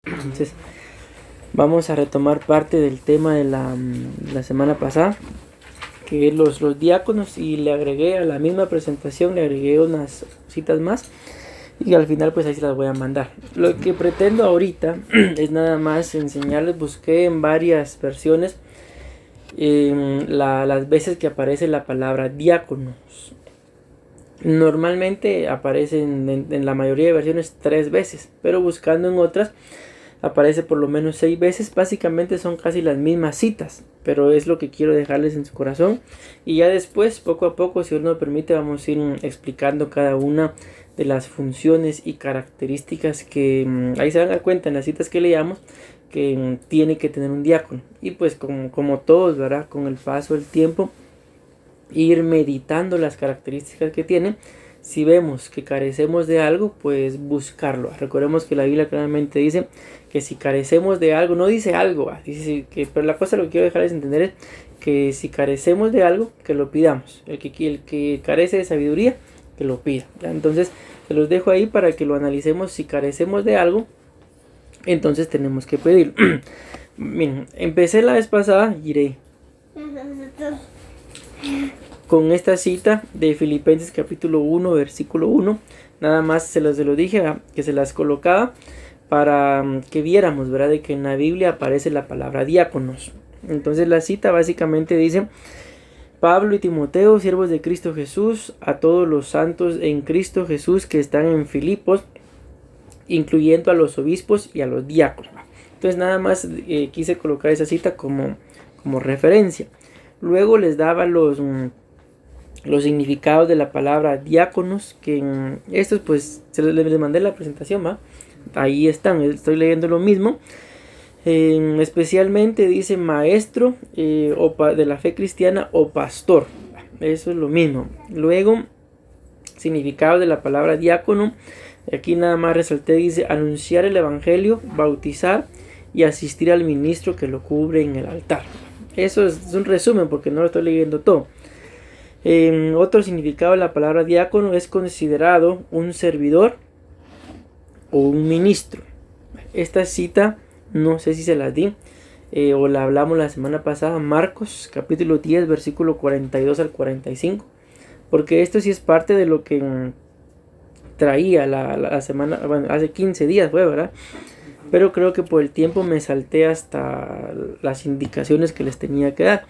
Entonces, vamos a retomar parte del tema de la semana pasada, que es los diáconos, y le agregué a la misma presentación, le agregué unas citas más, y al final pues ahí se las voy a mandar. Lo que pretendo ahorita es nada más enseñarles, busqué en varias versiones las veces que aparece la palabra diáconos. Normalmente aparecen en la mayoría de versiones 3 veces, pero buscando en otras aparece por lo menos 6 veces. Básicamente son casi las mismas citas, pero es lo que quiero dejarles en su corazón. Y ya después, poco a poco, si Dios nos permite, vamos a ir explicando cada una de las funciones y características que ahí se van a dar cuenta en las citas que leamos que tiene que tener un diácono. Y pues como todos, ¿verdad? Con el paso del tiempo, ir meditando las características que tiene. Si vemos que carecemos de algo, pues buscarlo. Recordemos que la Biblia claramente dice que si carecemos de algo, no dice algo, dice que, pero la cosa lo que quiero dejarles entender es que si carecemos de algo, que lo pidamos. El que carece de sabiduría, que lo pida. Entonces, se los dejo ahí para que lo analicemos. Si carecemos de algo, entonces tenemos que pedir. Miren, empecé la vez pasada, iré con esta cita de Filipenses capítulo 1, versículo 1. Nada más se lo dije, que se las colocaba para que viéramos, ¿verdad? De que en la Biblia aparece la palabra diáconos. Entonces la cita básicamente dice: Pablo y Timoteo, siervos de Cristo Jesús, a todos los santos en Cristo Jesús que están en Filipos, incluyendo a los obispos y a los diáconos. Entonces nada más quise colocar esa cita como referencia. Luego les daba los significados de la palabra diáconos, que estos pues se les mandé la presentación, ¿va? Ahí están, estoy leyendo lo mismo. Especialmente dice maestro de la fe cristiana o pastor, eso es lo mismo. Luego, significado de la palabra diácono, aquí nada más resalté, dice anunciar el evangelio, bautizar y asistir al ministro que lo cubre en el altar. Eso es un resumen porque no lo estoy leyendo todo. Otro significado de la palabra diácono es considerado un servidor o un ministro. Esta cita no sé si se la di o la hablamos la semana pasada, Marcos capítulo 10 versículo 42 al 45, porque esto sí es parte de lo que traía la semana, bueno, hace 15 días fue, ¿verdad? Pero creo que por el tiempo me salté hasta las indicaciones que les tenía que dar.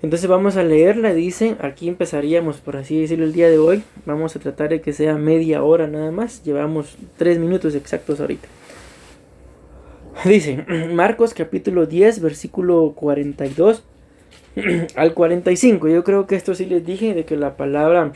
Entonces vamos a leerla. Dice, aquí empezaríamos, por así decirlo, el día de hoy. Vamos a tratar de que sea media hora nada más. Llevamos 3 minutos exactos ahorita. Dice, Marcos capítulo 10, versículo 42 al 45. Yo creo que esto sí les dije, de que la palabra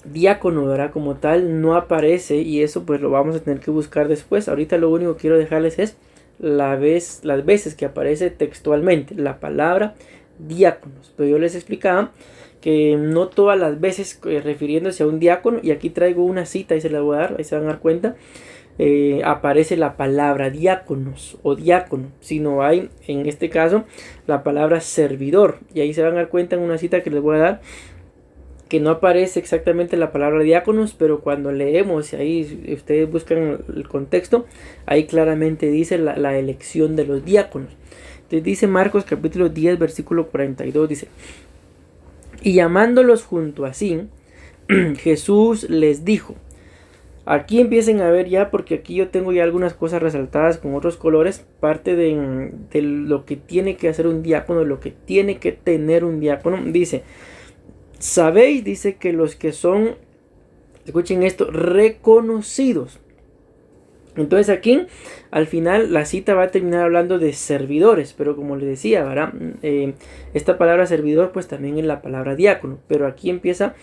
diácono, ¿verdad? Como tal no aparece, y eso pues lo vamos a tener que buscar después. Ahorita lo único que quiero dejarles es las veces que aparece textualmente la palabra diáconos. Pero yo les explicaba que no todas las veces refiriéndose a un diácono, y aquí traigo una cita y se la voy a dar, ahí se van a dar cuenta, aparece la palabra diáconos o diácono, sino hay en este caso la palabra servidor, y ahí se van a dar cuenta en una cita que les voy a dar que no aparece exactamente la palabra diáconos, pero cuando leemos y ahí ustedes buscan el contexto, ahí claramente dice la elección de los diáconos. Entonces dice Marcos capítulo 10 versículo 42, dice: y llamándolos junto a sí, Jesús les dijo. Aquí empiecen a ver ya, porque aquí yo tengo ya algunas cosas resaltadas con otros colores, parte de lo que tiene que hacer un diácono, lo que tiene que tener un diácono. Dice: sabéis, dice, que los que son, escuchen esto, reconocidos. Entonces aquí al final la cita va a terminar hablando de servidores, pero como les decía, ¿verdad? Esta palabra servidor pues también es la palabra diácono, pero aquí empieza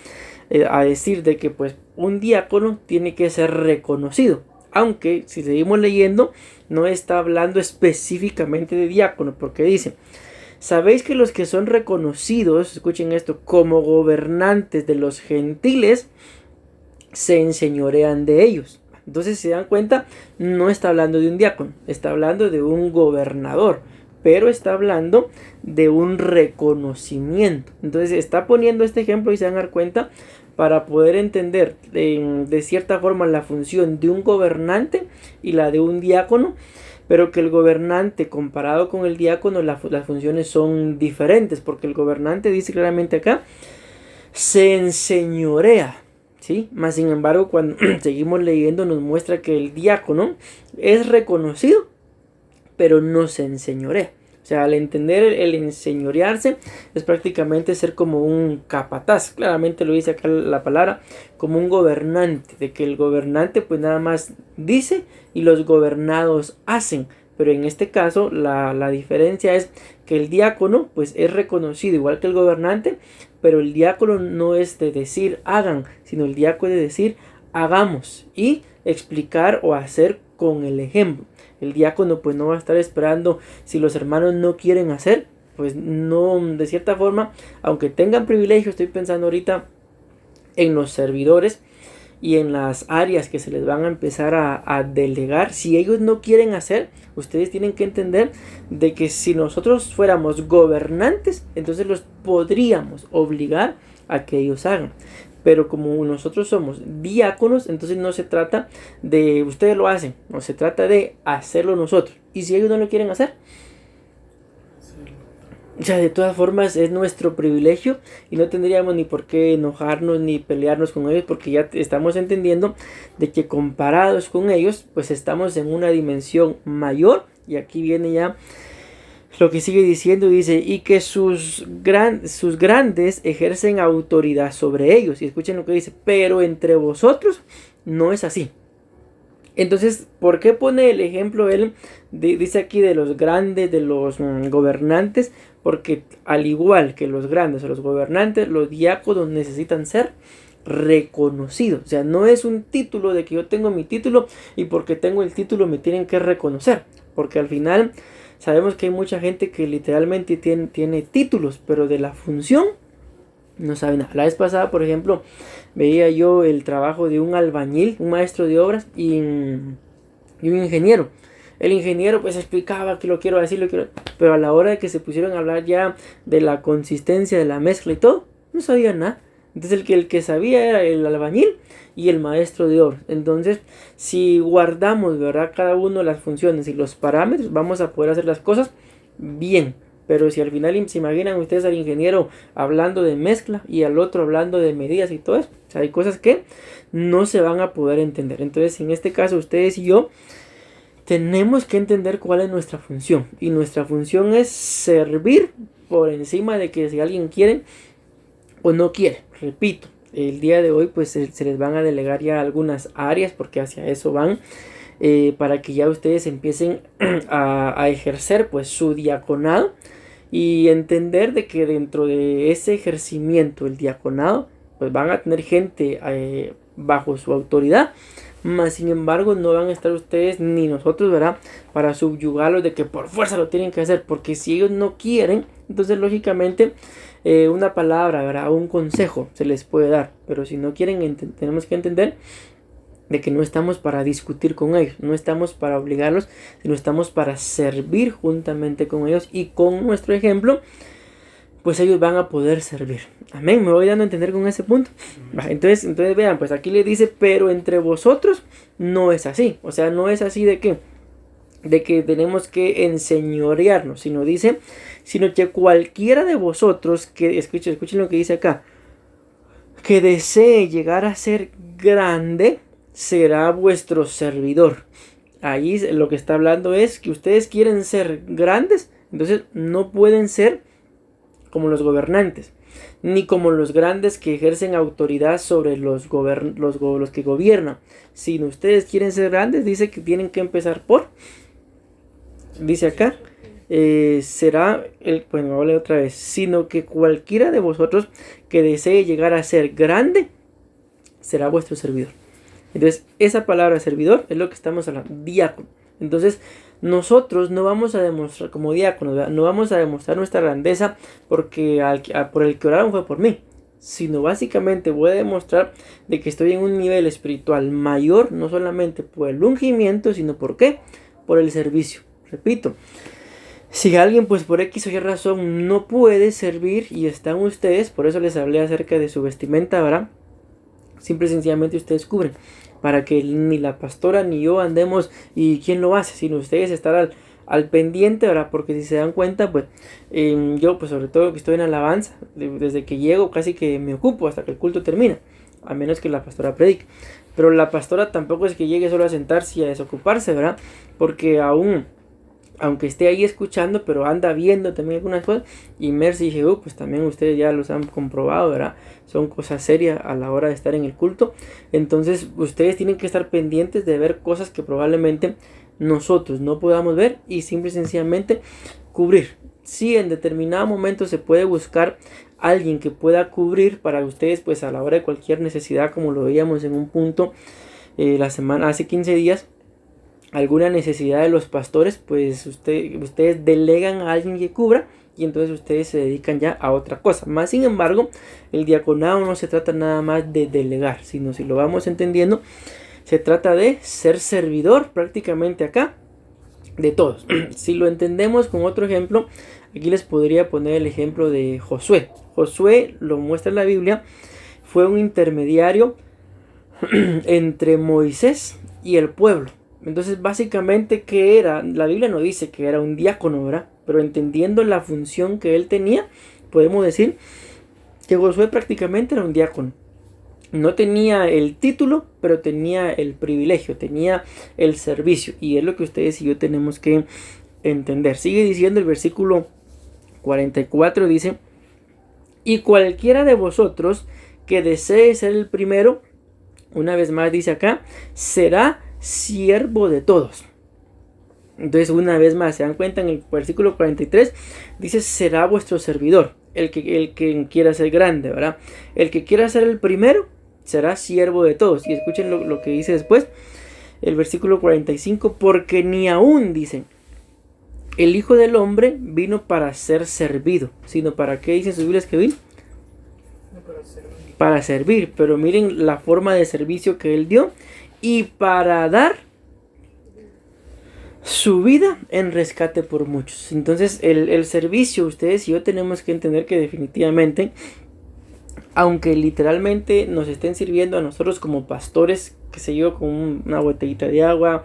a decir de que pues un diácono tiene que ser reconocido, aunque si seguimos leyendo no está hablando específicamente de diácono, porque dice: sabéis que los que son reconocidos, escuchen esto, como gobernantes de los gentiles, se enseñorean de ellos. Entonces, si se dan cuenta, no está hablando de un diácono, está hablando de un gobernador, pero está hablando de un reconocimiento. Entonces, está poniendo este ejemplo y se van a dar cuenta para poder entender de cierta forma la función de un gobernante y la de un diácono, pero que el gobernante comparado con el diácono las funciones son diferentes, porque el gobernante dice claramente acá, se enseñorea, ¿sí? Más sin embargo, cuando seguimos leyendo nos muestra que el diácono es reconocido, pero no se enseñorea. O sea, al entender el enseñorearse es prácticamente ser como un capataz. Claramente lo dice acá la palabra, como un gobernante, de que el gobernante pues nada más dice y los gobernados hacen. Pero en este caso la diferencia es que el diácono pues es reconocido igual que el gobernante, pero el diácono no es de decir hagan, sino el diácono es de decir hagamos y explicar o hacer con el ejemplo. El diácono pues no va a estar esperando si los hermanos no quieren hacer, pues no, de cierta forma, aunque tengan privilegio, estoy pensando ahorita en los servidores y en las áreas que se les van a empezar a delegar. Si ellos no quieren hacer, ustedes tienen que entender de que si nosotros fuéramos gobernantes, entonces los podríamos obligar a que ellos hagan. Pero como nosotros somos diáconos, entonces no se trata de ustedes lo hacen, no se trata de hacerlo nosotros. Y si ellos no lo quieren hacer, o sea, de todas formas es nuestro privilegio y no tendríamos ni por qué enojarnos ni pelearnos con ellos, porque ya estamos entendiendo de que comparados con ellos, pues estamos en una dimensión mayor. Y aquí viene ya lo que sigue diciendo, dice, y que sus grandes ejercen autoridad sobre ellos. Y escuchen lo que dice, pero entre vosotros no es así. Entonces, ¿por qué pone el ejemplo él? Dice aquí de los grandes, de los gobernantes, porque al igual que los grandes o los gobernantes, los diáconos necesitan ser reconocidos. O sea, no es un título de que yo tengo mi título y porque tengo el título me tienen que reconocer, porque al final sabemos que hay mucha gente que literalmente tiene títulos, pero de la función no sabe nada. La vez pasada, por ejemplo, veía yo el trabajo de un albañil, un maestro de obras y un ingeniero. El ingeniero pues explicaba que lo quiero así, pero a la hora de que se pusieron a hablar ya de la consistencia de la mezcla y todo, no sabía nada. Entonces el que sabía era el albañil y el maestro de obras. Entonces, si guardamos, ¿verdad?, cada uno de las funciones y los parámetros, vamos a poder hacer las cosas bien. Pero si al final se imaginan ustedes al ingeniero hablando de mezcla y al otro hablando de medidas y todo eso, o sea, hay cosas que no se van a poder entender. Entonces, en este caso, ustedes y yo tenemos que entender cuál es nuestra función. Y nuestra función es servir por encima de que si alguien quiere o no quiere. Repito, el día de hoy pues se les van a delegar ya algunas áreas, porque hacia eso van, para que ya ustedes empiecen a ejercer pues su diaconado y entender de que dentro de ese ejercimiento, el diaconado, pues van a tener gente bajo su autoridad, mas sin embargo no van a estar ustedes ni nosotros, ¿verdad?, para subyugarlos de que por fuerza lo tienen que hacer, porque si ellos no quieren, entonces lógicamente una palabra, ¿verdad?, un consejo se les puede dar, pero si no quieren tenemos que entender de que no estamos para discutir con ellos, no estamos para obligarlos, sino estamos para servir juntamente con ellos, y con nuestro ejemplo pues ellos van a poder servir. Amén, me voy dando a entender con ese punto. Entonces vean, pues aquí le dice, pero entre vosotros no es así. O sea, no es así de que tenemos que enseñorearnos, sino que cualquiera de vosotros que, escuchen lo que dice acá, que desee llegar a ser grande, será vuestro servidor. Ahí lo que está hablando es que ustedes quieren ser grandes, entonces no pueden ser como los gobernantes, ni como los grandes que ejercen autoridad sobre los que gobiernan. Si ustedes quieren ser grandes, dice que tienen que empezar dice acá, bueno, voy a leer otra vez, sino que cualquiera de vosotros que desee llegar a ser grande, será vuestro servidor. Entonces, esa palabra servidor es lo que estamos hablando, diácono. Entonces, nosotros no vamos a demostrar como diáconos, ¿verdad?, no vamos a demostrar nuestra grandeza porque por el que oraron fue por mí, sino básicamente voy a demostrar de que estoy en un nivel espiritual mayor, no solamente por el ungimiento, sino por el servicio. Repito, si alguien pues por X o Y razón no puede servir y están ustedes, por eso les hablé acerca de su vestimenta, ¿verdad?, simple y sencillamente ustedes cubren. para que ni la pastora ni yo andemos y quién lo hace, sino ustedes estar al pendiente, ¿verdad? Porque si se dan cuenta, pues yo pues sobre todo que estoy en alabanza, desde que llego casi que me ocupo hasta que el culto termina, a menos que la pastora predique. Pero la pastora tampoco es que llegue solo a sentarse y a desocuparse, ¿verdad? Porque aunque esté ahí escuchando, pero anda viendo también algunas cosas. Y Mercy y Jehú, pues también ustedes ya los han comprobado, ¿verdad? Son cosas serias a la hora de estar en el culto. Entonces ustedes tienen que estar pendientes de ver cosas que probablemente nosotros no podamos ver y simple y sencillamente cubrir. Si en determinado momento se puede buscar alguien que pueda cubrir para ustedes, pues a la hora de cualquier necesidad, como lo veíamos en un punto la semana hace 15 días, alguna necesidad de los pastores, pues ustedes delegan a alguien que cubra y entonces ustedes se dedican ya a otra cosa. Más sin embargo, el diaconado no se trata nada más de delegar, sino, si lo vamos entendiendo, se trata de ser servidor prácticamente acá de todos. Si lo entendemos con otro ejemplo, aquí les podría poner el ejemplo de Josué. Josué, lo muestra en la Biblia, fue un intermediario entre Moisés y el pueblo. Entonces básicamente, ¿qué era? La Biblia no dice que era un diácono, ¿verdad? Pero entendiendo la función que él tenía, podemos decir que Josué prácticamente era un diácono. No tenía el título, pero tenía el privilegio, tenía el servicio. Y es lo que ustedes y yo tenemos que entender. Sigue diciendo el versículo 44, dice: y cualquiera de vosotros que desee ser el primero, una vez más dice acá, será siervo de todos. Entonces, una vez más, se dan cuenta, en el versículo 43 dice: será vuestro servidor, el que quiera ser grande, ¿verdad? El que quiera ser el primero será siervo de todos. Y escuchen lo que dice después, el versículo 45: porque ni aún, dicen, el Hijo del Hombre vino para ser servido, sino para qué dicen sus Biblias que vino. Para servir. Pero miren la forma de servicio que él dio, y para dar su vida en rescate por muchos. Entonces el servicio, ustedes y yo tenemos que entender que definitivamente, aunque literalmente nos estén sirviendo a nosotros como pastores, qué sé yo, con una botellita de agua,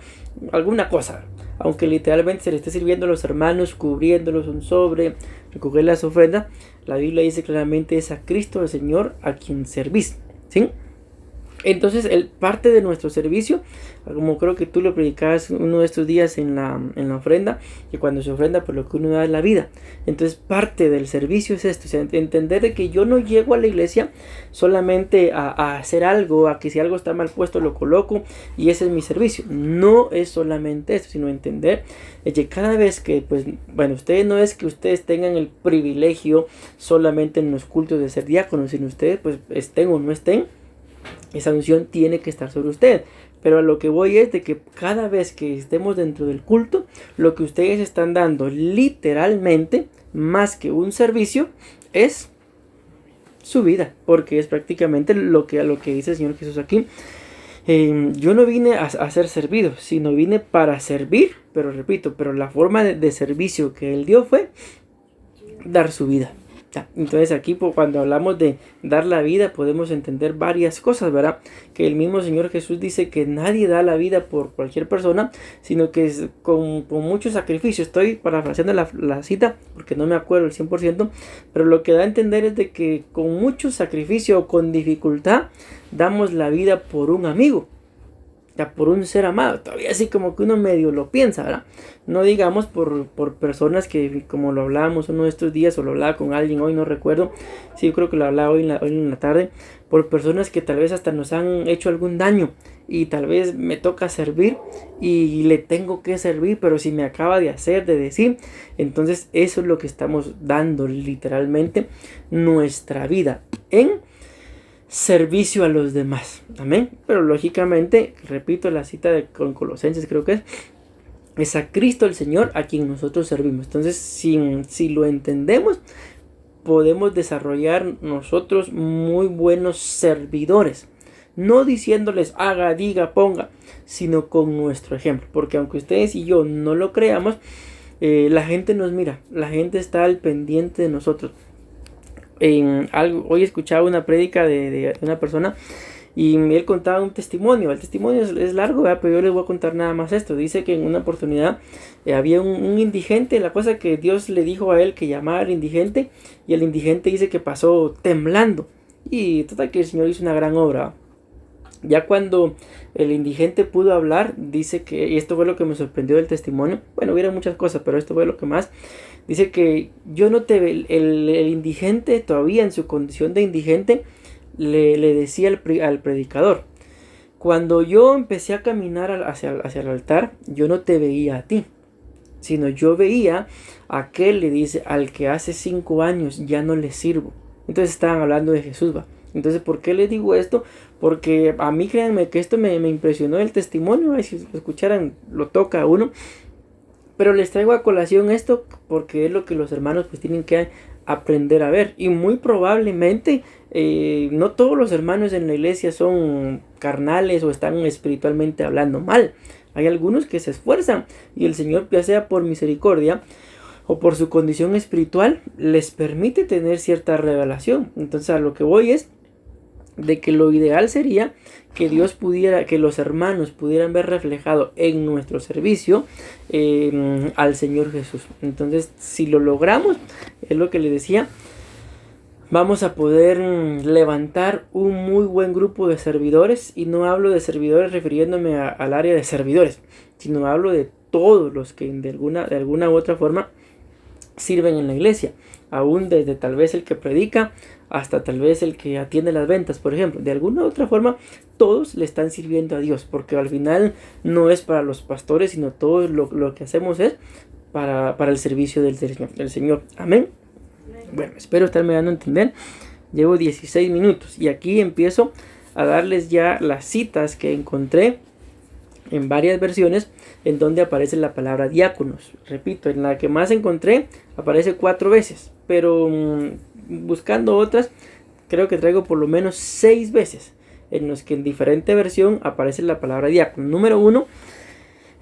alguna cosa, aunque literalmente se le esté sirviendo a los hermanos, cubriéndolos un sobre, recoger las ofrendas, la Biblia dice claramente: es a Cristo el Señor a quien servís, ¿sí? Entonces, parte de nuestro servicio, como creo que tú lo predicabas uno de estos días en la ofrenda, que cuando se ofrenda, por lo que uno da es la vida. Entonces, parte del servicio es esto: o sea, entender de que yo no llego a la iglesia solamente a hacer algo, a que si algo está mal puesto lo coloco y ese es mi servicio. No es solamente esto, sino entender que cada vez que, pues, bueno, ustedes no es que ustedes tengan el privilegio solamente en los cultos de ser diáconos, sino ustedes, pues, estén o no estén, esa unción tiene que estar sobre usted. Pero a lo que voy es de que cada vez que estemos dentro del culto, lo que ustedes están dando literalmente, más que un servicio, es su vida, porque es prácticamente lo que dice el Señor Jesús aquí. Yo no vine a ser servido, sino vine para servir. Pero repito, pero la forma de servicio que Él dio fue dar su vida. Entonces aquí, cuando hablamos de dar la vida, podemos entender varias cosas, ¿verdad? Que el mismo Señor Jesús dice que nadie da la vida por cualquier persona, sino que es con mucho sacrificio. Estoy parafraseando la cita porque no me acuerdo el 100%, pero lo que da a entender es de que con mucho sacrificio o con dificultad damos la vida por un amigo, por un ser amado. Todavía así como que uno medio lo piensa, ¿verdad? No digamos por personas que, como lo hablábamos uno de estos días, o lo hablaba con alguien hoy, no recuerdo, sí, yo creo que lo hablaba hoy en la tarde, por personas que tal vez hasta nos han hecho algún daño, y tal vez me toca servir y le tengo que servir, pero si me acaba de hacer, de decir, entonces eso es lo que estamos dando literalmente, nuestra vida en servicio a los demás. Amén. Pero lógicamente, repito la cita con Colosenses, creo que es a Cristo el Señor a quien nosotros servimos. Entonces, si lo entendemos, podemos desarrollar nosotros muy buenos servidores. No diciéndoles haga, diga, ponga, sino con nuestro ejemplo. Porque aunque ustedes y yo no lo creamos, la gente nos mira, la gente está al pendiente de nosotros. Hoy escuchaba una prédica de una persona Y él contaba un testimonio. El testimonio es largo, ¿verdad? Pero yo les voy a contar nada más esto. Dice que en una oportunidad había un indigente. La cosa que Dios le dijo a él que llamara al indigente. Y el indigente dice que pasó temblando. Y total que el Señor hizo una gran obra. Ya cuando el indigente pudo hablar, dice que, y esto fue lo que me sorprendió del testimonio, bueno, hubiera muchas cosas, pero esto fue lo que más, dice que yo no te, el indigente todavía en su condición de indigente, le decía al predicador, cuando yo empecé a caminar hacia el altar, yo no te veía a ti, sino yo veía a aquel, le dice, al que hace 5 años ya no le sirvo. Entonces estaban hablando de Jesús, va. Entonces, ¿por qué les digo esto? Porque a mí, créanme que esto me impresionó el testimonio. Ay, si lo escucharan, lo toca a uno. Pero les traigo a colación esto porque es lo que los hermanos pues tienen que aprender a ver. Y muy probablemente no todos los hermanos en la iglesia son carnales o están espiritualmente hablando mal. Hay algunos que se esfuerzan y el Señor, ya sea por misericordia o por su condición espiritual, les permite tener cierta revelación. Entonces a lo que voy es de que lo ideal sería que Dios pudiera, que los hermanos pudieran ver reflejado en nuestro servicio al Señor Jesús. Entonces, si lo logramos, es lo que les decía, vamos a poder levantar un muy buen grupo de servidores. Y no hablo de servidores refiriéndome al área de servidores, sino hablo de todos los que de alguna u otra forma sirven en la iglesia, aún desde tal vez el que predica hasta tal vez el que atiende las ventas, por ejemplo. De alguna u otra forma todos le están sirviendo a Dios, porque al final no es para los pastores, sino todo lo que hacemos es para el servicio del Señor. Amén. Bueno, espero estarme dando a entender. Llevo 16 minutos y aquí empiezo a darles ya las citas que encontré en varias versiones en donde aparece la palabra diáconos. Repito, en la que más encontré aparece 4 veces, pero buscando otras creo que traigo por lo menos 6 veces en los que en diferente versión aparece la palabra diácono. Número 1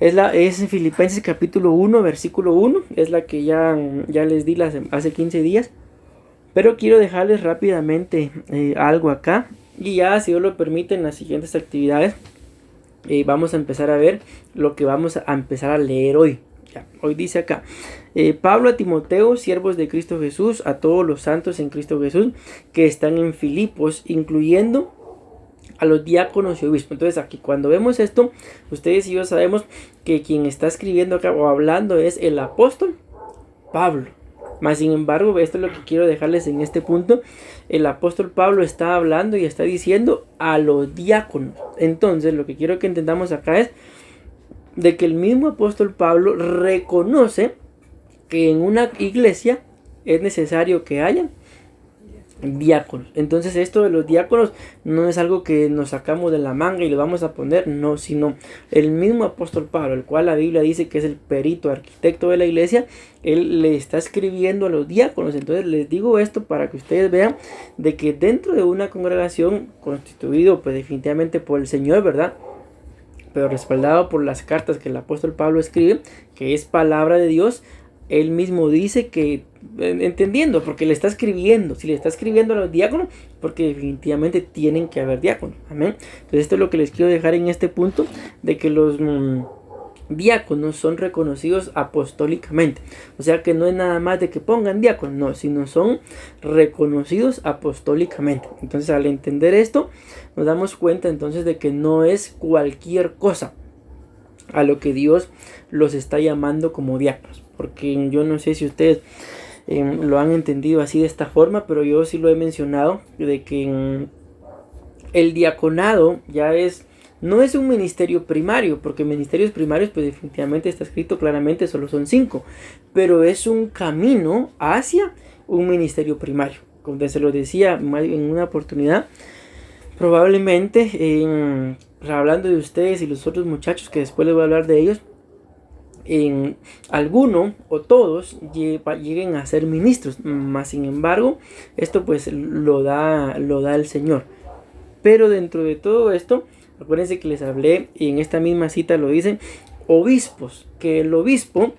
es en Filipenses capítulo 1 versículo 1, es la que ya les di hace 15 días, pero quiero dejarles rápidamente algo acá y ya, si Dios lo permite, en las siguientes actividades vamos a empezar a ver lo que vamos a empezar a leer hoy. Ya, hoy dice acá, Pablo a Timoteo, siervos de Cristo Jesús, a todos los santos en Cristo Jesús que están en Filipos, incluyendo a los diáconos y obispos. Entonces aquí cuando vemos esto, ustedes y yo sabemos que quien está escribiendo acá o hablando es el apóstol Pablo. Mas sin embargo, esto es lo que quiero dejarles en este punto. El apóstol Pablo está hablando y está diciendo a los diáconos. Entonces lo que quiero que entendamos acá es de que el mismo apóstol Pablo reconoce que en una iglesia es necesario que haya diáconos. Entonces esto de los diáconos no es algo que nos sacamos de la manga y le vamos a poner, no, sino el mismo apóstol Pablo, el cual la Biblia dice que es el perito arquitecto de la iglesia, él le está escribiendo a los diáconos. Entonces les digo esto para que ustedes vean de que dentro de una congregación constituido pues definitivamente por el Señor, ¿verdad?, pero respaldado por las cartas que el apóstol Pablo escribe, que es palabra de Dios, él mismo dice que, entendiendo, porque le está escribiendo, si le está escribiendo a los diáconos, porque definitivamente tienen que haber diáconos. Amén. Entonces esto es lo que les quiero dejar en este punto, de que los diáconos son reconocidos apostólicamente. O sea que no es nada más de que pongan diáconos, no, sino son reconocidos apostólicamente. Entonces al entender esto, nos damos cuenta entonces de que no es cualquier cosa a lo que Dios los está llamando como diáconos. Porque yo no sé si ustedes lo han entendido así de esta forma, pero yo sí lo he mencionado, de que el diaconado ya no es un ministerio primario, porque ministerios primarios pues definitivamente está escrito claramente, solo son 5, pero es un camino hacia un ministerio primario. Como se lo decía en una oportunidad, probablemente hablando de ustedes y los otros muchachos que después les voy a hablar de ellos, alguno o todos lleguen a ser ministros, más sin embargo esto pues lo da el Señor. Pero dentro de todo esto, acuérdense que les hablé y en esta misma cita lo dicen, obispos, que el obispo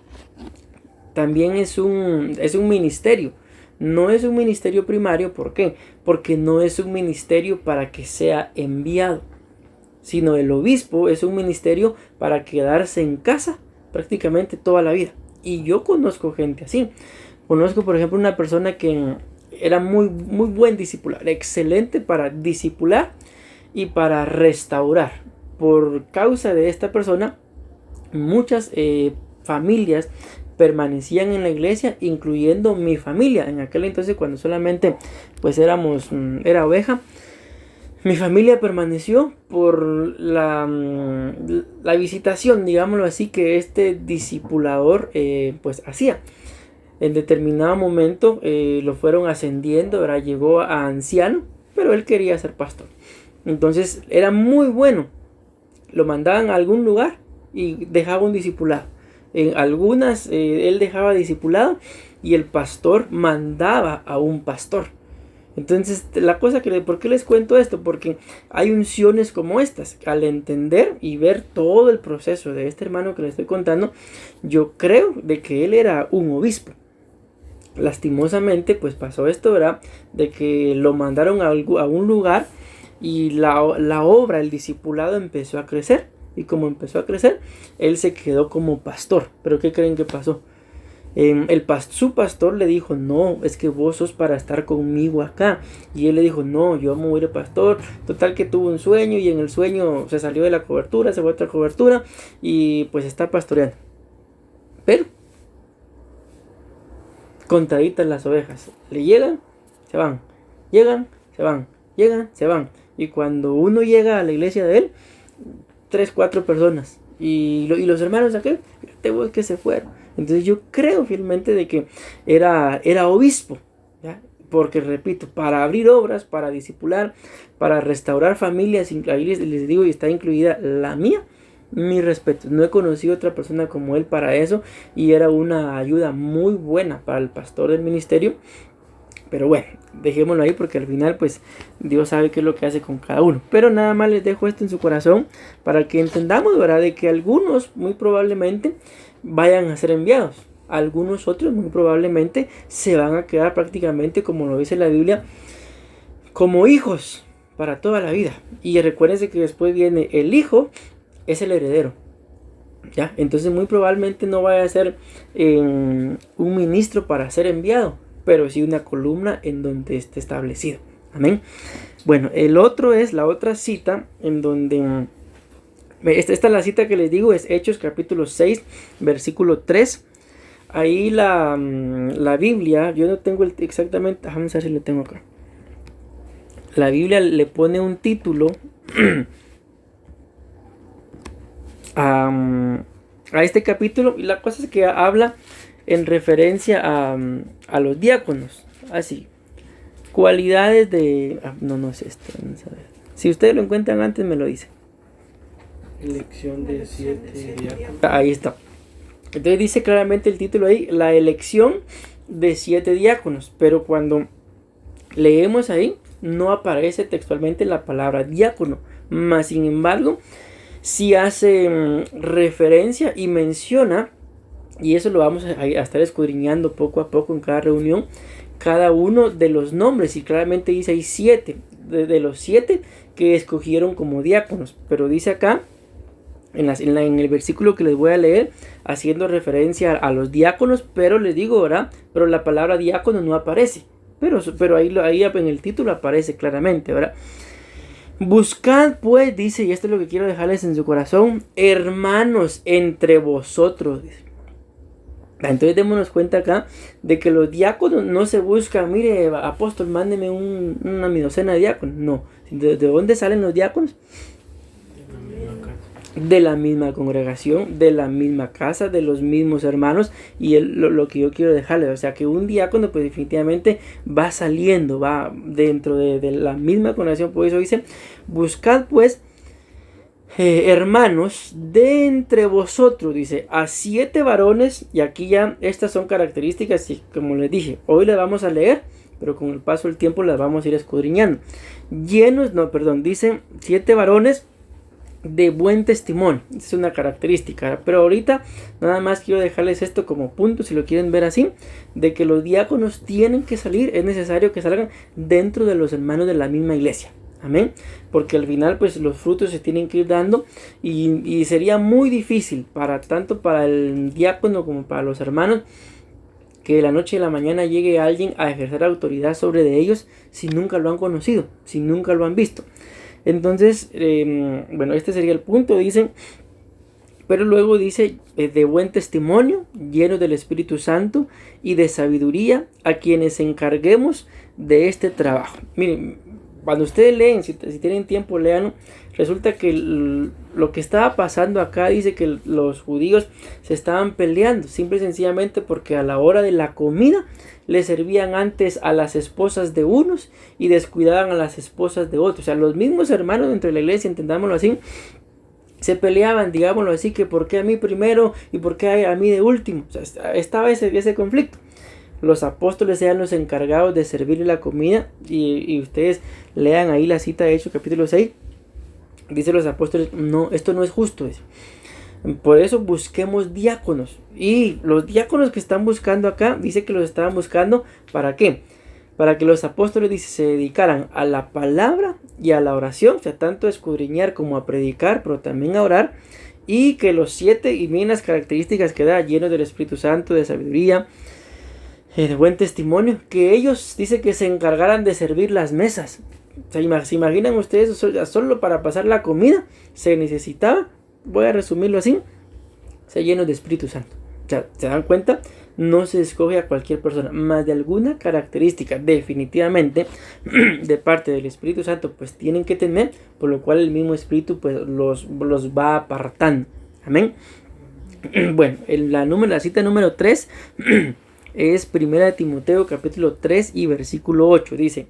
también es un ministerio, No es un ministerio primario, ¿por qué? Porque no es un ministerio para que sea enviado, sino el obispo es un ministerio para quedarse en casa prácticamente toda la vida. Y yo conozco gente así. Conozco, por ejemplo, una persona que era muy buen discipular, excelente para discipular y para restaurar. Por causa de esta persona, muchas familias permanecían en la iglesia, incluyendo mi familia. En aquel entonces, cuando solamente pues era oveja, mi familia permaneció por la visitación, digámoslo así, que este discipulador pues hacía. En determinado momento lo fueron ascendiendo, ¿verdad? Llegó a anciano, pero él quería ser pastor. Entonces era muy bueno. Lo mandaban a algún lugar y dejaba un discipulado. En algunas él dejaba discipulado y el pastor mandaba a un pastor. Entonces, la cosa ¿por qué les cuento esto? Porque hay unciones como estas. Al entender y ver todo el proceso de este hermano que les estoy contando, yo creo de que él era un obispo. Lastimosamente, pues pasó esto, ¿verdad? De que lo mandaron a un lugar y la obra, el discipulado empezó a crecer. Y como empezó a crecer, él se quedó como pastor. ¿Pero qué creen que pasó? Su pastor le dijo, no, es que vos sos para estar conmigo acá. Y él le dijo, no, yo amo ir de pastor. Total que tuvo un sueño y en el sueño se salió de la cobertura, se fue a otra cobertura y pues está pastoreando. Pero contaditas las ovejas. Le llegan, se van. Llegan, se van. Llegan, se van. Y cuando uno llega a la iglesia de él, 3, 4 personas. Y los hermanos aquel, fíjate vos que se fueron. Entonces yo creo fielmente de que era obispo, ¿ya? Porque repito, para abrir obras, para discipular, para restaurar familias, ahí les digo y está incluida la mía, mi respeto. No he conocido otra persona como él para eso y era una ayuda muy buena para el pastor del ministerio. Pero bueno, dejémoslo ahí porque al final pues Dios sabe qué es lo que hace con cada uno. Pero nada más les dejo esto en su corazón para que entendamos, ¿verdad? De que algunos muy probablemente vayan a ser enviados. Algunos otros muy probablemente se van a quedar prácticamente, como lo dice la Biblia, como hijos para toda la vida. Y recuérdense que después viene el hijo, es el heredero. ¿Ya? Entonces muy probablemente no vaya a ser un ministro para ser enviado, pero sí una columna en donde esté establecido. Amén. Bueno, la otra cita en donde... Esta es la cita que les digo, es Hechos capítulo 6, versículo 3. Ahí la Biblia, yo no tengo exactamente, vamos a ver si lo tengo acá. La Biblia le pone un título a este capítulo, y la cosa es que habla en referencia a los diáconos. Así, cualidades de... no es esto, vamos a ver. Si ustedes lo encuentran antes me lo dicen. Elección de 7 diáconos. Ahí está. Entonces dice claramente el título ahí, la elección de 7 diáconos. Pero cuando leemos ahí, no aparece textualmente la palabra diácono. Mas sin embargo, sí hace referencia y menciona, y eso lo vamos a estar escudriñando poco a poco en cada reunión, cada uno de los nombres. Y claramente dice ahí 7, de los 7 que escogieron como diáconos. Pero dice acá, en el versículo que les voy a leer, haciendo referencia a los diáconos, pero les digo, ¿verdad? Pero la palabra diácono no aparece, pero ahí en el título aparece claramente, ¿verdad? Buscad pues, dice, y esto es lo que quiero dejarles en su corazón, hermanos entre vosotros. Entonces démonos cuenta acá de que los diáconos no se buscan, mire, apóstol, mándeme una docena de diáconos. No, ¿de dónde salen los diáconos? De la misma congregación, de la misma casa, de los mismos hermanos. Y lo que yo quiero dejarles, o sea que un diácono pues definitivamente va saliendo, va dentro de la misma congregación. Por eso dice, buscad pues hermanos de entre vosotros, dice, a 7 varones. Y aquí ya estas son características y como les dije, hoy las vamos a leer, pero con el paso del tiempo las vamos a ir escudriñando. Dice 7 varones de buen testimonio. Es una característica, pero ahorita nada más quiero dejarles esto como punto, si lo quieren ver así, de que los diáconos tienen que salir, es necesario que salgan dentro de los hermanos de la misma iglesia. Amén, porque al final pues los frutos se tienen que ir dando y sería muy difícil tanto para el diácono como para los hermanos que de la noche a la mañana llegue alguien a ejercer autoridad sobre de ellos si nunca lo han conocido, si nunca lo han visto. Entonces, bueno, este sería el punto, dice, pero luego dice, de buen testimonio, lleno del Espíritu Santo y de sabiduría, a quienes encarguemos de este trabajo. Miren, cuando ustedes leen, si tienen tiempo, lean, resulta que lo que estaba pasando acá, dice que los judíos se estaban peleando, simple y sencillamente porque a la hora de la comida le servían antes a las esposas de unos y descuidaban a las esposas de otros. O sea, los mismos hermanos dentro de la iglesia, entendámoslo así, se peleaban, digámoslo así, que por qué a mí primero y por qué a mí de último. O sea, estaba ese conflicto. Los apóstoles eran los encargados de servirle la comida y ustedes lean ahí la cita de Hechos capítulo 6. Dice los apóstoles, no, esto no es justo. Dice. Por eso busquemos diáconos. Y los diáconos que están buscando acá, dice que los estaban buscando, ¿para qué? Para que los apóstoles, dice, se dedicaran a la palabra y a la oración, o sea, tanto a escudriñar como a predicar, pero también a orar. Y que los 7, y miren las características que da, llenos del Espíritu Santo, de sabiduría, de buen testimonio, que ellos, dice, que se encargaran de servir las mesas. O sea, ¿se imaginan ustedes? Solo para pasar la comida se necesitaba, voy a resumirlo así, ser llenos de Espíritu Santo. O sea, ¿se dan cuenta? No se escoge a cualquier persona, más de alguna característica definitivamente de parte del Espíritu Santo pues tienen que tener, por lo cual el mismo Espíritu pues los va apartando. Amén. Bueno, la cita número 3 es 1 Timoteo capítulo 3 y versículo 8. Dice,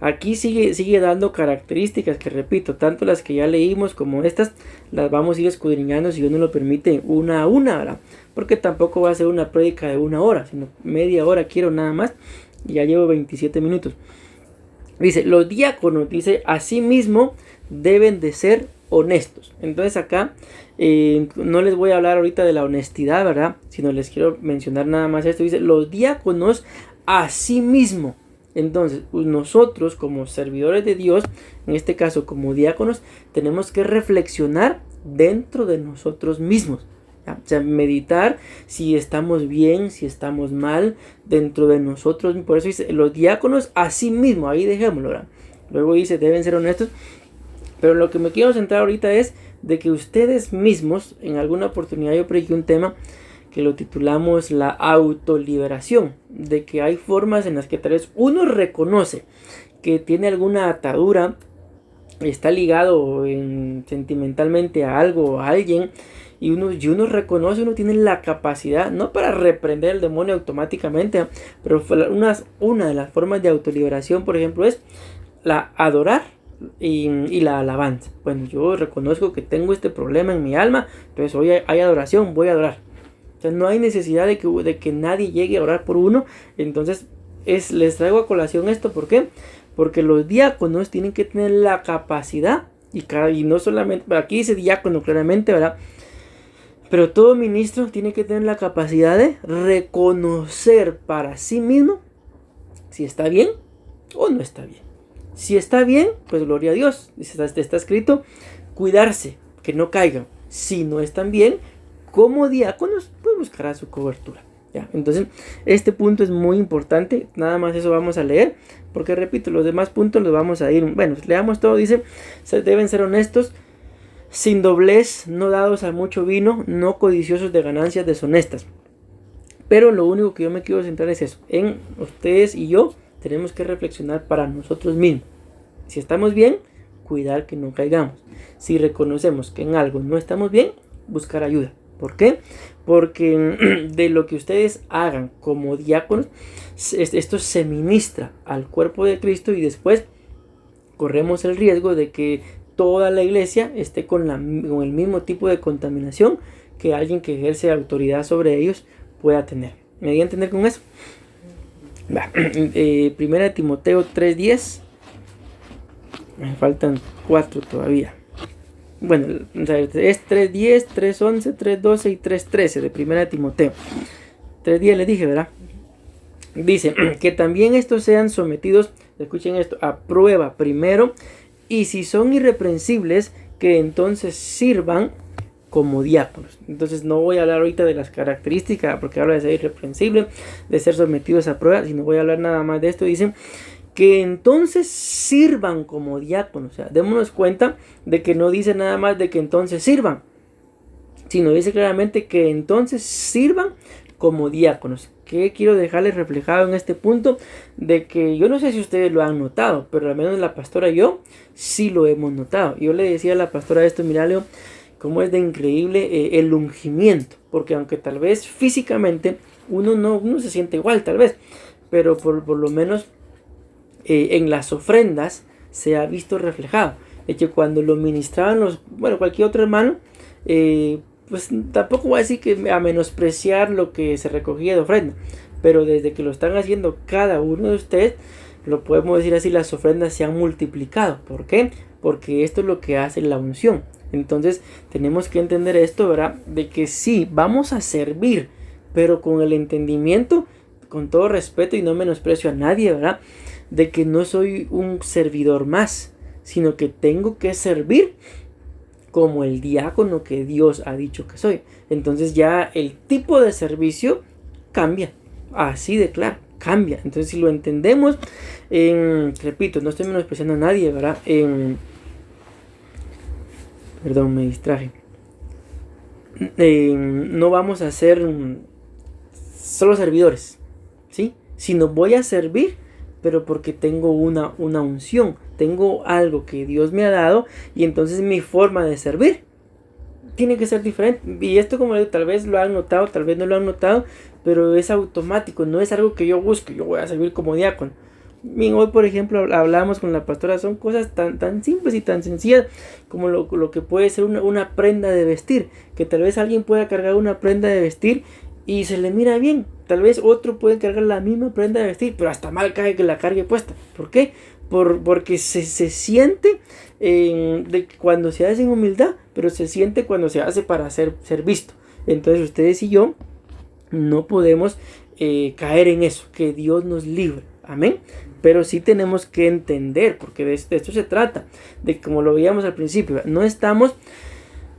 aquí sigue dando características que, repito, tanto las que ya leímos como estas, las vamos a ir escudriñando, si Dios nos lo permite, una a una, ¿verdad? Porque tampoco va a ser una prédica de 1 hora, sino media hora quiero nada más, y ya llevo 27 minutos. Dice, los diáconos, dice, asimismo deben de ser honestos. Entonces acá no les voy a hablar ahorita de la honestidad, ¿verdad? Sino les quiero mencionar nada más esto. Dice, los diáconos asimismo. Entonces, nosotros como servidores de Dios, en este caso como diáconos, tenemos que reflexionar dentro de nosotros mismos. ¿Ya? O sea, meditar si estamos bien, si estamos mal, dentro de nosotros. Por eso dice, los diáconos asimismo, ahí dejémoslo, ¿verdad? Luego dice, deben ser honestos. Pero lo que me quiero centrar ahorita es de que ustedes mismos, en alguna oportunidad yo prediqué un tema que lo titulamos la autoliberación, de que hay formas en las que tal vez uno reconoce que tiene alguna atadura, está ligado sentimentalmente a algo o a alguien, y uno reconoce, uno tiene la capacidad, no para reprender el demonio automáticamente, pero una de las formas de autoliberación, por ejemplo, es la adorar y la alabanza. Bueno, yo reconozco que tengo este problema en mi alma, entonces hoy hay adoración, voy a adorar. O sea, no hay necesidad de que nadie llegue a orar por uno. Entonces les traigo a colación esto. ¿Por qué? Porque los diáconos tienen que tener la capacidad, y no solamente, aquí dice diácono claramente, ¿verdad? Pero todo ministro tiene que tener la capacidad de reconocer para sí mismo si está bien o no está bien. Si está bien, pues gloria a Dios. Está escrito, cuidarse, que no caigan. Si no están bien, como diáconos, pues buscará su cobertura. ¿Ya? Entonces, este punto es muy importante. Nada más eso vamos a leer. Porque repito, los demás puntos los vamos a ir. Bueno, leamos todo. Dice, deben ser honestos, sin doblez, no dados a mucho vino, no codiciosos de ganancias deshonestas. Pero lo único que yo me quiero centrar es eso. En ustedes y yo tenemos que reflexionar para nosotros mismos. Si estamos bien, cuidar que no caigamos. Si reconocemos que en algo no estamos bien, buscar ayuda. ¿Por qué? Porque de lo que ustedes hagan como diáconos, esto se ministra al cuerpo de Cristo y después corremos el riesgo de que toda la iglesia esté con el mismo tipo de contaminación que alguien que ejerce autoridad sobre ellos pueda tener. ¿Me di a entender con eso? 1 Timoteo 3:10. Me faltan 4 todavía. Bueno, es 3:10, 3:11, 3:12 y 3:13 de 1 Timoteo. 3:10 les dije, ¿verdad? Dice que también estos sean sometidos, escuchen esto, a prueba primero, y si son irreprensibles, que entonces sirvan como diáconos. Entonces no voy a hablar ahorita de las características, porque habla de ser irreprensible, de ser sometidos a prueba, sino voy a hablar nada más de esto. Dicen que entonces sirvan como diáconos. O sea, démonos cuenta de que no dice nada más de que entonces sirvan, sino dice claramente que entonces sirvan como diáconos. ¿Qué quiero dejarles reflejado en este punto? De que yo no sé si ustedes lo han notado, pero al menos la pastora y yo sí lo hemos notado. Yo le decía a la pastora esto: mira, Leo, cómo es de increíble el ungimiento, porque aunque tal vez físicamente uno se siente igual tal vez, pero por lo menos en las ofrendas se ha visto reflejado. De que cuando lo ministraban cualquier otro hermano, pues tampoco voy a decir que a menospreciar lo que se recogía de ofrenda, pero desde que lo están haciendo cada uno de ustedes, lo podemos decir así, las ofrendas se han multiplicado. ¿Por qué? Porque esto es lo que hace la unción. Entonces tenemos que entender esto, ¿verdad? De que sí, vamos a servir, pero con el entendimiento, con todo respeto y no menosprecio a nadie, ¿verdad? De que no soy un servidor más, sino que tengo que servir como el diácono que Dios ha dicho que soy. Entonces ya el tipo de servicio cambia, así de claro, cambia. Entonces si lo entendemos, repito, no estoy menospreciando a nadie, ¿verdad? Perdón, me distraje. No vamos a ser solo servidores, ¿sí? Sino voy a servir, pero porque tengo una unción, tengo algo que Dios me ha dado, y entonces mi forma de servir tiene que ser diferente. Y esto, como tal vez lo han notado, tal vez no lo han notado, pero es automático, no es algo que yo busque. Yo voy a servir como diácono. Bien, hoy por ejemplo hablábamos con la pastora, son cosas tan simples y tan sencillas como lo que puede ser una prenda de vestir, que tal vez alguien pueda cargar una prenda de vestir y se le mira bien. Tal vez otro puede cargar la misma prenda de vestir, pero hasta mal cae que la cargue puesta. ¿Por qué? Porque se siente de cuando se hace en humildad, pero se siente cuando se hace para ser visto. Entonces ustedes y yo no podemos caer en eso, que Dios nos libre. Amén. Pero sí tenemos que entender, porque de esto se trata, de como lo veíamos al principio, no estamos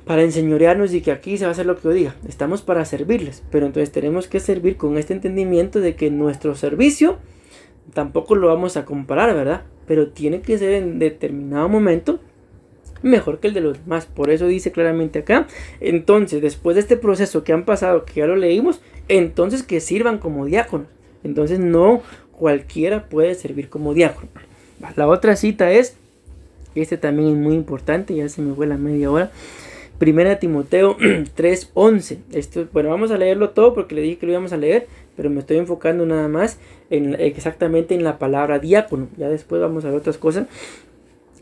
para enseñorearnos y que aquí se va a hacer lo que yo diga, estamos para servirles, pero entonces tenemos que servir con este entendimiento de que nuestro servicio tampoco lo vamos a comparar, ¿verdad? Pero tiene que ser en determinado momento mejor que el de los demás. Por eso dice claramente acá, entonces después de este proceso que han pasado, que ya lo leímos, entonces que sirvan como diáconos. Entonces no cualquiera puede servir como diácono. La otra cita es, este también es muy importante, ya se me fue la media hora, 1 Timoteo 3:11. Esto, bueno, vamos a leerlo todo porque le dije que lo íbamos a leer, pero me estoy enfocando nada más exactamente en la palabra diácono. Ya después vamos a ver otras cosas.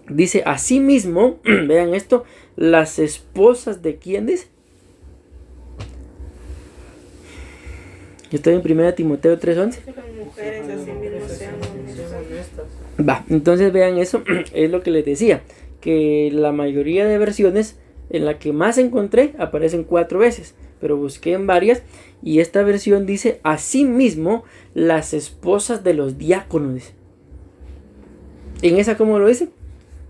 Dice, asimismo, vean esto, las esposas de ¿quién dice? Yo estoy en 1 Timoteo 3:11. Va, entonces vean eso, es lo que les decía, que la mayoría de versiones, en la que más encontré, aparecen 4 veces, pero busqué en varias, y esta versión dice, asimismo, las esposas de los diáconos, dice. ¿En esa cómo lo dice?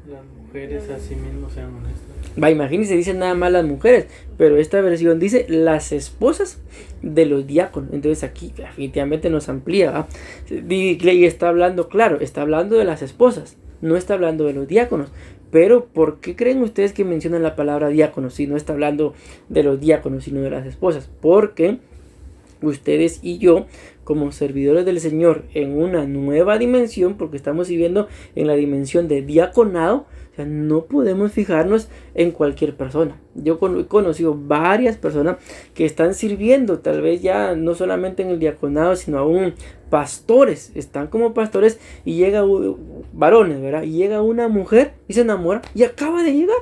Las mujeres asimismo sean honestas. Va, imagínense, dicen nada más las mujeres, pero esta versión dice las esposas de los diáconos. Entonces aquí definitivamente nos amplía, ¿va? Y está hablando, claro, está hablando de las esposas, no está hablando de los diáconos. Pero ¿por qué creen ustedes que mencionan la palabra diáconos si no está hablando de los diáconos sino de las esposas? Porque ustedes y yo, como servidores del Señor en una nueva dimensión, porque estamos viviendo en la dimensión de diaconado, o sea, no podemos fijarnos en cualquier persona. Yo he conocido varias personas que están sirviendo, tal vez ya no solamente en el diaconado, sino aún pastores, están como pastores y llega varones, ¿verdad? Y llega una mujer y se enamora y acaba de llegar.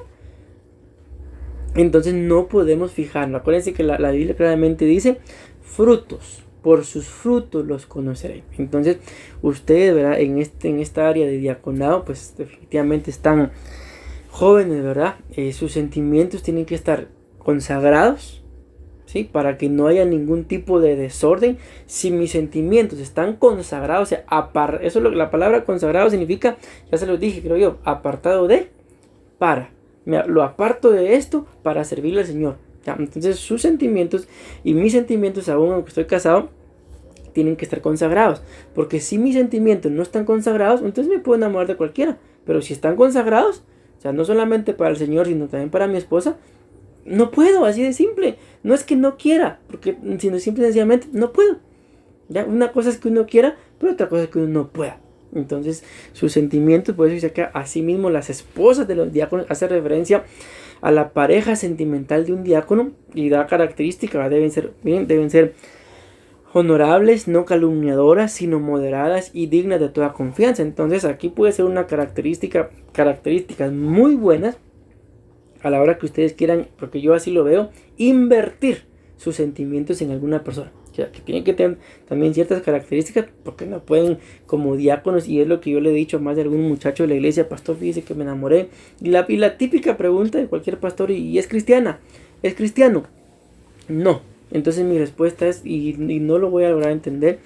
Entonces no podemos fijarnos. Acuérdense que la Biblia claramente dice frutos. Por sus frutos los conoceréis. Entonces ustedes, ¿verdad? En esta área de diaconado, pues definitivamente están jóvenes, ¿verdad? Sus sentimientos tienen que estar consagrados, ¿sí? Para que no haya ningún tipo de desorden. Si mis sentimientos están consagrados, o sea, eso es la palabra consagrado significa, ya se los dije, creo yo, apartado de, para. Lo aparto de esto para servirle al Señor. ¿Ya? Entonces sus sentimientos y mis sentimientos, aún aunque estoy casado, tienen que estar consagrados. Porque si mis sentimientos no están consagrados, entonces me puedo enamorar de cualquiera. Pero si están consagrados, o sea, no solamente para el Señor, sino también para mi esposa, no puedo, así de simple. No es que no quiera, porque sino simple y sencillamente no puedo. ¿Ya? Una cosa es que uno quiera, pero otra cosa es que uno no pueda. Entonces, sus sentimientos, por eso dice acá, asimismo las esposas de los diáconos, hace referencia a la pareja sentimental de un diácono y da características, deben ser honorables, no calumniadoras, sino moderadas y dignas de toda confianza. Entonces, aquí puede ser una características muy buenas a la hora que ustedes quieran, porque yo así lo veo, invertir sus sentimientos en alguna persona. O sea, que tienen que tener también ciertas características, porque no pueden como diáconos, y es lo que yo le he dicho a más de algún muchacho de la iglesia: pastor, fíjese que me enamoré. Y la típica pregunta de cualquier pastor: ¿y es cristiana? ¿Es cristiano? No. Entonces mi respuesta es, y no lo voy a lograr entender,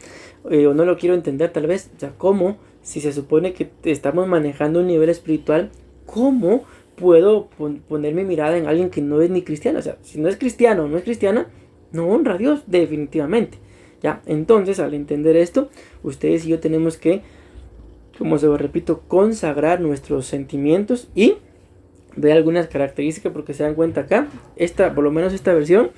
o no lo quiero entender tal vez, o sea, ¿cómo? Si se supone que estamos manejando un nivel espiritual, ¿cómo puedo poner mi mirada en alguien que no es ni cristiano? O sea, si no es cristiano o no es cristiana, no honra a Dios, definitivamente. Ya, entonces al entender esto, ustedes y yo tenemos que, como se lo repito, consagrar nuestros sentimientos y ver algunas características, porque se dan cuenta acá, por lo menos esta versión,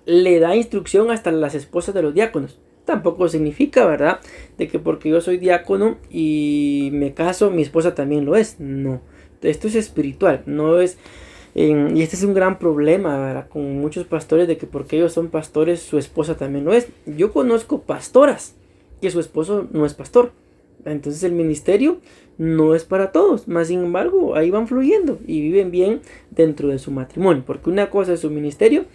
le da instrucción hasta las esposas de los diáconos. Tampoco significa, ¿verdad?, de que porque yo soy diácono y me caso, mi esposa también lo es. No, esto es espiritual, no es... y este es un gran problema, ¿verdad?, con muchos pastores, de que porque ellos son pastores, su esposa también lo es. Yo conozco pastoras que su esposo no es pastor. Entonces el ministerio no es para todos, más sin embargo ahí van fluyendo y viven bien dentro de su matrimonio, porque una cosa es su ministerio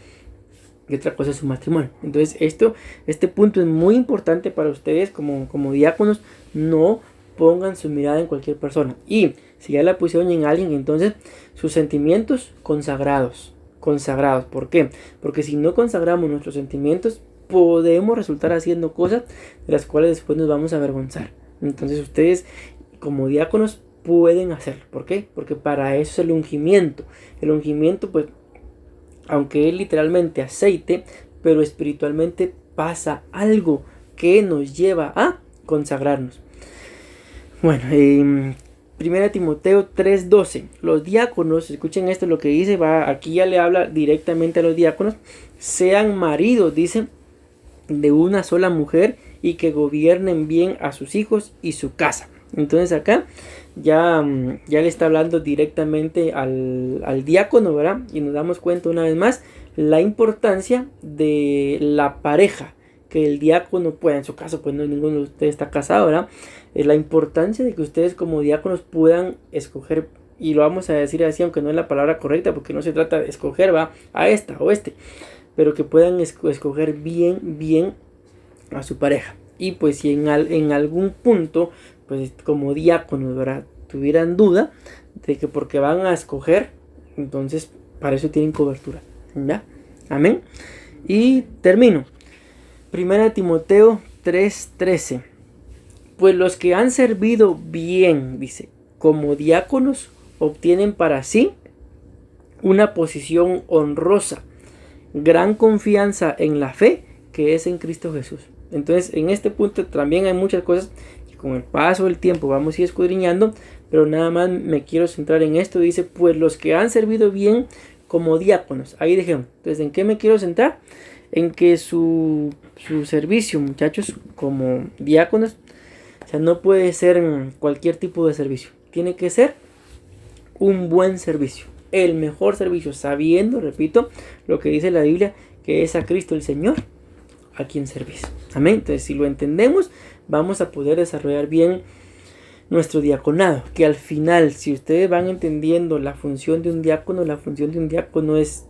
y otra cosa es su matrimonio. Entonces este punto es muy importante para ustedes como diáconos. No pongan su mirada en cualquier persona, y si ya la pusieron en alguien, entonces sus sentimientos consagrados. ¿Por qué? Porque si no consagramos nuestros sentimientos, podemos resultar haciendo cosas de las cuales después nos vamos a avergonzar. Entonces ustedes como diáconos pueden hacerlo. ¿Por qué? Porque para eso es el ungimiento. El ungimiento, pues, aunque es literalmente aceite, pero espiritualmente pasa algo que nos lleva a consagrarnos. Bueno, 1 Timoteo 3:12. Los diáconos, escuchen esto, lo que dice, aquí ya le habla directamente a los diáconos: sean maridos, dice, de una sola mujer, y que gobiernen bien a sus hijos y su casa. Entonces acá ya le está hablando directamente al diácono, ¿verdad? Y nos damos cuenta una vez más la importancia de la pareja que el diácono pueda, en su caso pues no ninguno de ustedes está casado, ¿verdad? La importancia de que ustedes como diáconos puedan escoger, y lo vamos a decir así aunque no es la palabra correcta, porque no se trata de escoger, va, a esta o pero que puedan escoger bien a su pareja. Y pues si en algún punto, pues como diáconos, ¿verdad?, tuvieran duda de que porque van a escoger, entonces para eso tienen cobertura, ¿ya? Amén. Y termino. 1 Timoteo 3:13. Pues los que han servido bien, dice, como diáconos, obtienen para sí una posición honrosa, gran confianza en la fe que es en Cristo Jesús. Entonces en este punto también hay muchas cosas que con el paso del tiempo vamos a ir escudriñando, pero nada más me quiero centrar en esto. Dice, pues los que han servido bien como diáconos. Ahí dejemos. Entonces, ¿en qué me quiero centrar? En que su servicio, muchachos, como diáconos, o sea, no puede ser cualquier tipo de servicio. Tiene que ser un buen servicio, el mejor servicio, sabiendo, repito, lo que dice la Biblia, que es a Cristo el Señor a quien servís. Amén. Entonces, si lo entendemos, vamos a poder desarrollar bien nuestro diaconado, que al final, si ustedes van entendiendo la función de un diácono, es,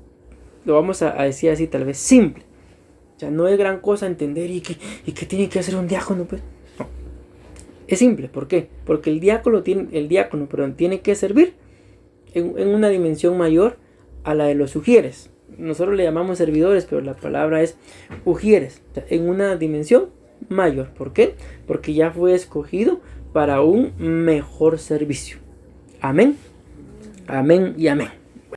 lo vamos a decir así, tal vez simple. O sea, no es gran cosa entender y qué tiene que hacer un diácono, pues. No. Es simple. ¿Por qué? Porque el diácono tiene que servir en una dimensión mayor a la de los ujieres. Nosotros le llamamos servidores, pero la palabra es ujieres, en una dimensión mayor. ¿Por qué? Porque ya fue escogido para un mejor servicio. Amén. Amén y amén.